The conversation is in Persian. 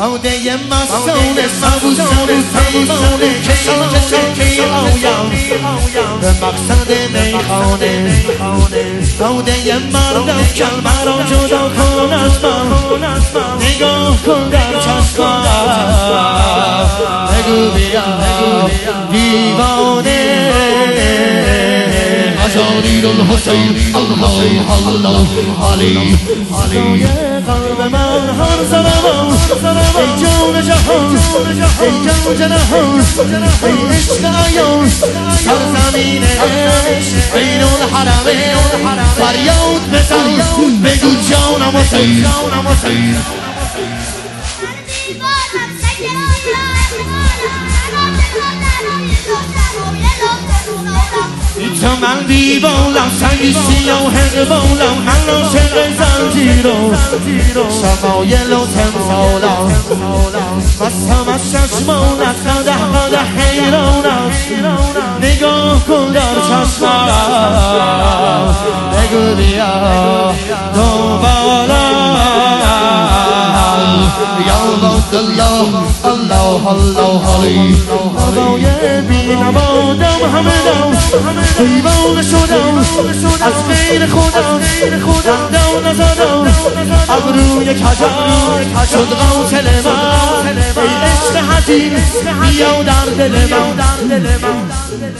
باده مستان سبوسان پیمان که آیم به مقصد میخانه باده مردم کل مرا جدا کن از من نگاه کن در چشمم بگو بیا دیوانه أساطير الحسين الله الله علي علي قلب من هر زمان ای جان جهان ای جان جهان ای عشق ایان سرزمین عشق بین الحرمین فریاد بزن بگو جانم حسین تو من دیوانم سنگی سیاه قبالم من عاشق زنجیرم شمایل و تمثالم مستم از چشمانت قدح حیرانم نگاه کن در چشمم بگو بیا دنبالم يا الله الله الله علي هوای بینوادم همه دم دیوانه شدم از غیر خودم دندان نزدم ابروی کجان شد قاتل من ای عشق حزین بیا در دل من